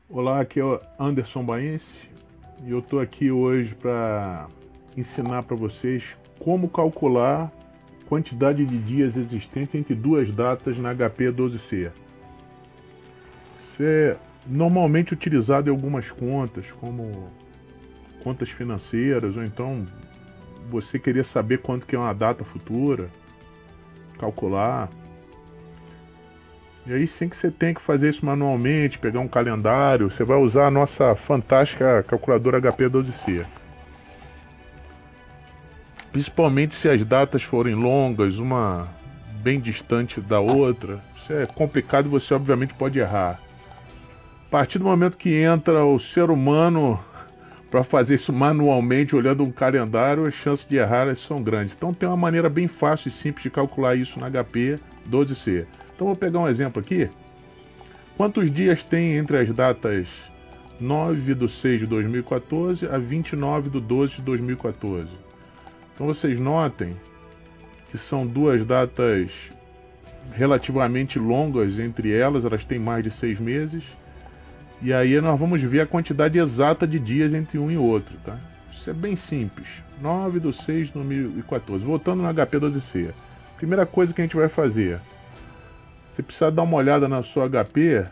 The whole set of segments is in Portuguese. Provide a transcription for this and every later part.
Olá, aqui é o Anderson Baense e eu estou aqui hoje para ensinar para vocês como calcular a quantidade de dias existentes entre duas datas na HP 12C. Isso é normalmente utilizado em algumas contas, como contas financeiras, ou então você querer saber quanto que é uma data futura, calcular. E aí sim que você tem que fazer isso manualmente, pegar um calendário, você vai usar a nossa fantástica calculadora HP 12C. Principalmente se as datas forem longas, uma bem distante da outra, isso é complicado e você obviamente pode errar. A partir do momento que entra o ser humano para fazer isso manualmente, olhando um calendário, as chances de errar são grandes. Então tem uma maneira bem fácil e simples de calcular isso na HP 12C. Então vou pegar um exemplo aqui. Quantos dias tem entre as datas 9/6 de 2014 a 29/12 de 2014? Então vocês notem que são duas datas relativamente longas entre elas, elas têm mais de 6 meses. E aí nós vamos ver a quantidade exata de dias entre um e outro, tá? Isso é bem simples. 9/6 de 2014. Voltando no HP 12C. Primeira coisa que a gente vai fazer, você precisa dar uma olhada na sua HP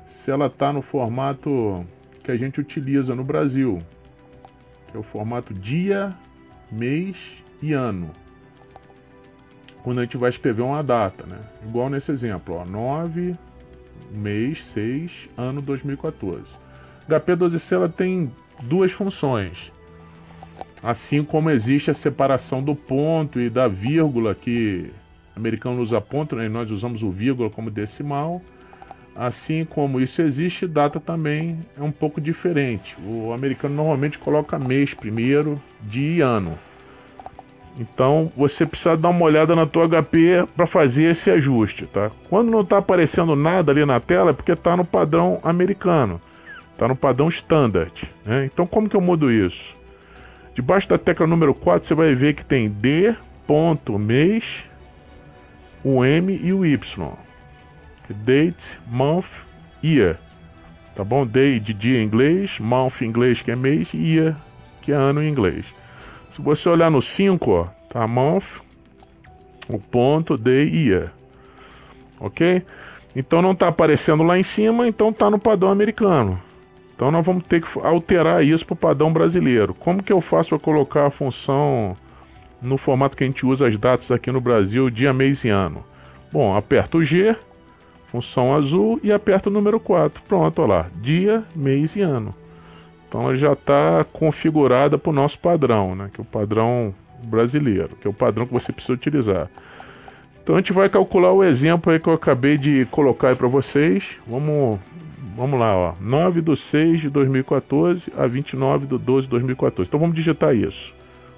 se ela está no formato que a gente utiliza no Brasil, que é o formato dia, mês e ano. Quando a gente vai escrever uma data, né? Igual nesse exemplo, ó, 9, mês, 6, ano 2014. HP 12C ela tem duas funções. Assim como existe a separação do ponto e da vírgula, que o americano usa ponto, né? Nós usamos o vírgula como decimal. Assim como isso existe, data também é um pouco diferente. O americano normalmente coloca mês primeiro, dia e ano. Então você precisa dar uma olhada na tua HP para fazer esse ajuste, tá? Quando não está aparecendo nada ali na tela é porque está no padrão americano, está no padrão standard, né? Então como que eu mudo isso? Debaixo da tecla número 4 você vai ver que tem D, ponto, mês, o M e o Y. Date, month, year. Tá bom? Day de dia em inglês, month em inglês que é mês e year que é ano em inglês. Se você olhar no 5, ó, tá month, o ponto, day, year. Ok? Então não tá aparecendo lá em cima, então tá no padrão americano. Então nós vamos ter que alterar isso para o padrão brasileiro. Como que eu faço para colocar a função no formato que a gente usa as datas aqui no Brasil, dia, mês e ano? Bom, aperta o G, função azul, e aperta o número 4. Pronto, olha lá, dia, mês e ano. Então ela já está configurada para o nosso padrão, né? Que é o padrão brasileiro, que é o padrão que você precisa utilizar. Então a gente vai calcular o exemplo aí que eu acabei de colocar aí para vocês. Vamos lá, ó. 9/6 de 2014 a 29/12 de 2014. Então vamos digitar isso.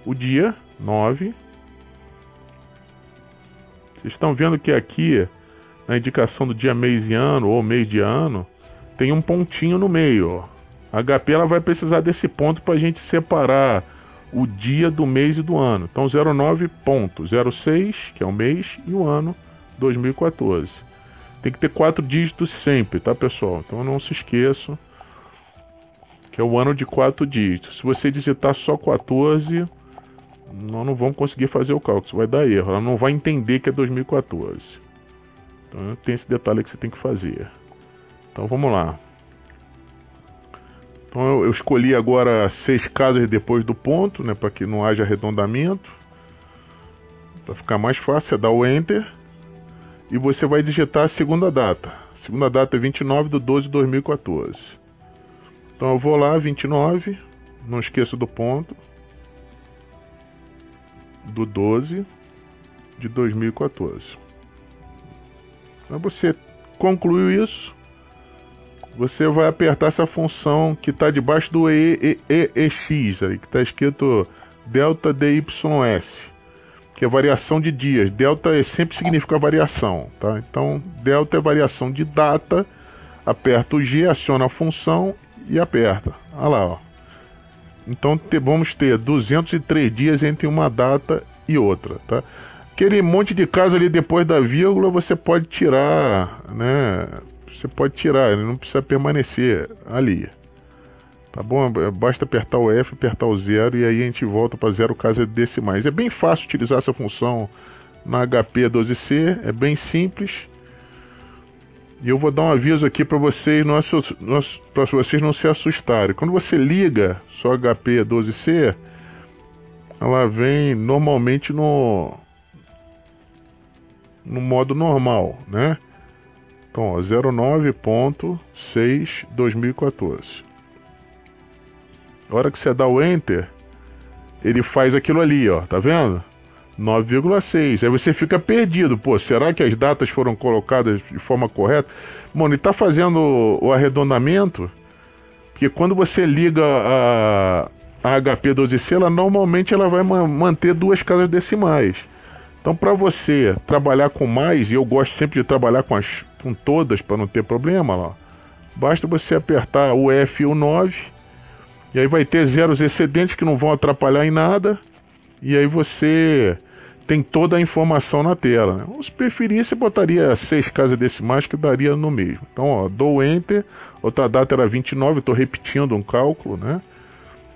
O dia, 9. Vocês estão vendo que aqui, na indicação do dia, mês e ano, ou mês de ano, tem um pontinho no meio, ó. A HP ela vai precisar desse ponto para a gente separar o dia do mês e do ano. Então 09.06, que é o mês, e o ano 2014. Tem que ter 4 dígitos sempre, tá, pessoal? Então não se esqueçam que é o ano de 4 dígitos. Se você digitar só 14, nós não vamos conseguir fazer o cálculo, isso vai dar erro. Ela não vai entender que é 2014. Então tem esse detalhe que você tem que fazer. Então vamos lá. Então eu escolhi agora 6 casas depois do ponto, né, para que não haja arredondamento. Para ficar mais fácil, você dá o Enter e você vai digitar a segunda data. A segunda data é 29/12 de 2014. Então eu vou lá, 29, não esqueça do ponto, do 12 de 2014. Então você concluiu isso. Você vai apertar essa função que está debaixo do EX, aí, que está escrito delta DYS, que é variação de dias. Delta sempre significa variação, tá? Então, delta é variação de data. Aperta o G, aciona a função e aperta. Olha lá, ó. Então, vamos ter 203 dias entre uma data e outra, tá? Aquele monte de casa ali depois da vírgula você pode tirar, né? você pode tirar, ele não precisa permanecer ali. Tá bom? Basta apertar o F, apertar o 0 e aí a gente volta para 0 casas decimais. É bem fácil utilizar essa função na HP 12C, é bem simples. E eu vou dar um aviso aqui para vocês, para vocês não se assustarem. Quando você liga sua HP 12C, ela vem normalmente no modo normal, né? Então, ó, 09.6/2014. A hora que você dá o Enter, ele faz aquilo ali, ó, tá vendo? 9,6. Aí você fica perdido. Pô, será que as datas foram colocadas de forma correta? Bom, ele tá fazendo o arredondamento, porque quando você liga a HP 12C, normalmente ela vai manter 2 casas decimais. Então, para você trabalhar com mais, e eu gosto sempre de trabalhar com todas para não ter problema, ó, basta você apertar o F e o 9, e aí vai ter zeros excedentes que não vão atrapalhar em nada, e aí você tem toda a informação na tela, né? Ou se preferir, você botaria 6 casas decimais que daria no mesmo. Então, ó, dou Enter, outra data era 29, eu estou repetindo um cálculo, né?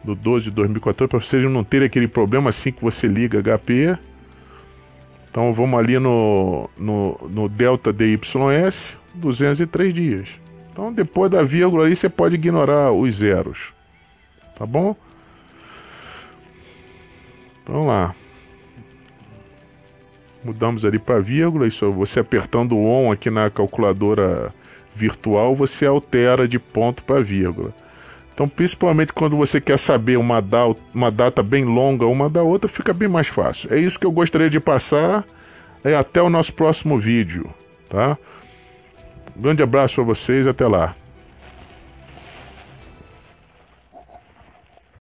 Do 12 de 2014, para vocês não terem aquele problema assim que você liga HP. Então vamos ali no delta DYS, 203 dias. Então depois da vírgula aí você pode ignorar os zeros. Tá bom? Então lá. Mudamos ali para vírgula. Isso, você apertando o ON aqui na calculadora virtual, você altera de ponto para vírgula. Então, principalmente quando você quer saber uma data bem longa uma da outra, fica bem mais fácil. É isso que eu gostaria de passar. Até o nosso próximo vídeo, tá? Um grande abraço para vocês, até lá.